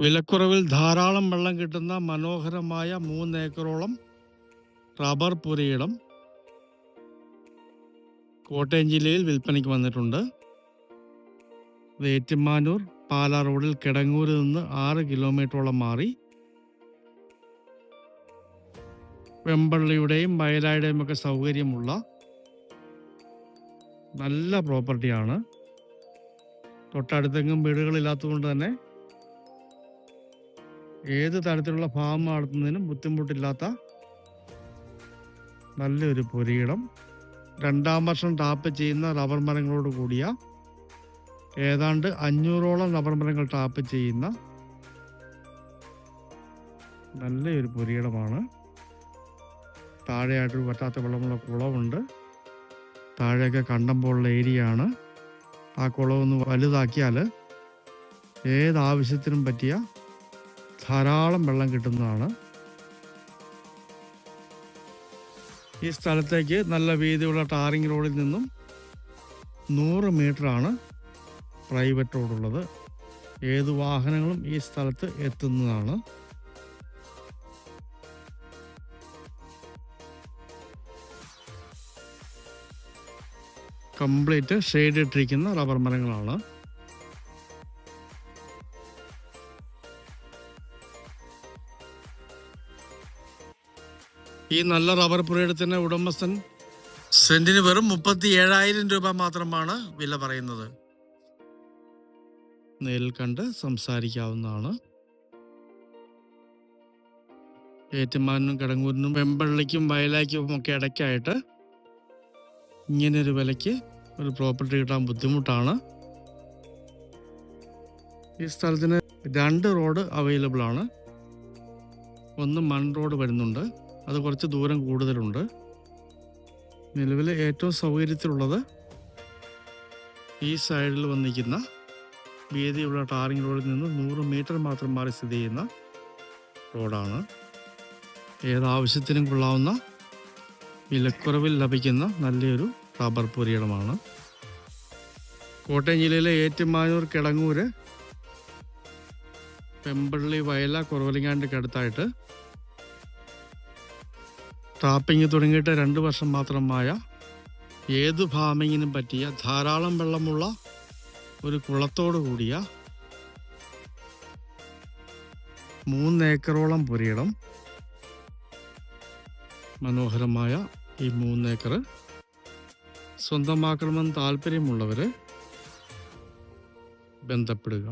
വിലക്കുറവിൽ ധാരാളം വെള്ളം കിട്ടുന്ന മനോഹരമായ 3 ഏക്കറോളം റബ്ബർ പുരയിടം കോട്ടയം ജില്ലയിൽ വിൽപ്പനയ്ക്ക് വന്നിട്ടുണ്ട്. ഏറ്റുമാനൂർ പാലാ റോഡിൽ കിടങ്ങൂരിൽ നിന്ന് 6 കിലോമീറ്ററോളം മാറി വെമ്പള്ളിയുടെയും വയലായുടെയും ഒക്കെ സൗകര്യമുള്ള നല്ല പ്രോപ്പർട്ടിയാണ്. തൊട്ടടുത്തെങ്ങും വീടുകളില്ലാത്തതുകൊണ്ട് തന്നെ ഏത് തരത്തിലുള്ള ഫാം നടത്തുന്നതിനും ബുദ്ധിമുട്ടില്ലാത്ത നല്ലൊരു പുരയിടം. 2ാം വർഷം ടാപ്പ് ചെയ്യുന്ന റബ്ബർ മരങ്ങളോട് കൂടിയ ഏതാണ്ട് 500ഓളം റബ്ബർ മരങ്ങൾ ടാപ്പ് ചെയ്യുന്ന നല്ലൊരു പുരയിടമാണ്. താഴെയായിട്ടൊരു വറ്റാത്ത വെള്ളമുള്ള കുളമുണ്ട്. താഴെയൊക്കെ കണ്ടം പോലുള്ള ഏരിയയാണ്. ആ കുളമൊന്ന് വലുതാക്കിയാൽ ഏതാവശ്യത്തിനും പറ്റിയ ധാരാളം വെള്ളം കിട്ടുന്നതാണ്. ഈ സ്ഥലത്തേക്ക് നല്ല വീതിയുള്ള ടാറിംഗ് റോഡിൽ നിന്നും 100 മീറ്ററാണ് പ്രൈവറ്റ് റോഡുള്ളത്. ഏത് വാഹനങ്ങളും ഈ സ്ഥലത്ത് എത്തുന്നതാണ്. കംപ്ലീറ്റ് ഷെയ്ഡ് ഇട്ടിരിക്കുന്ന റബ്ബർ മരങ്ങളാണ്. ഈ നല്ല റബ്ബർ പുരയിടത്തിന് ഉടമസ്ഥൻ സെന്റിന് വെറും 37,000 രൂപ മാത്രമാണ് വില പറയുന്നത്. നേരിൽ കണ്ട് സംസാരിക്കാവുന്നതാണ്. ഏറ്റുമാനൂരും കിടങ്ങൂരിനും വെമ്പള്ളിക്കും വയലായ്ക്കും ഒക്കെ ഇടയ്ക്കായിട്ട് ഇങ്ങനൊരു വിലയ്ക്ക് ഒരു പ്രോപ്പർട്ടി കിട്ടാൻ ബുദ്ധിമുട്ടാണ്. ഈ സ്ഥലത്തിന് 2 റോഡ് അവൈലബിൾ ആണ്. ഒന്ന് മൺ റോഡ് വരുന്നുണ്ട്, അത് കുറച്ച് ദൂരം കൂടുതലുണ്ട്. നിലവിൽ ഏറ്റവും സൗകര്യത്തിലുള്ളത് ഈ സൈഡിൽ വന്നിരിക്കുന്ന വീതിയുള്ള ടാറിംഗ് റോഡിൽ നിന്ന് 100 മീറ്റർ മാത്രം മാറി സ്ഥിതി ചെയ്യുന്ന റോഡാണ്. ഏതാവശ്യത്തിനും കൊള്ളാവുന്ന വിലക്കുറവിൽ ലഭിക്കുന്ന നല്ലൊരു റബ്ബർ പുരയിടമാണ്. കോട്ടയം ജില്ലയിലെ ഏറ്റുമാനൂർ, കിടങ്ങൂര്, വെമ്പള്ളി, വയല, കുറവലിങ്ങാണ്ടിക്ക് അടുത്തായിട്ട് ടാപ്പിംഗ് തുടങ്ങിയിട്ട് 2 വർഷം മാത്രമായ ഏത് ഫാമിങ്ങിനും പറ്റിയ ധാരാളം വെള്ളമുള്ള ഒരു കുളത്തോട് കൂടിയ 3 ഏക്കറോളം പുരയിടം. മനോഹരമായ ഈ 3 ഏക്കർ സ്വന്തമാക്കണമെന്ന് താല്പര്യമുള്ളവർ ബന്ധപ്പെടുക.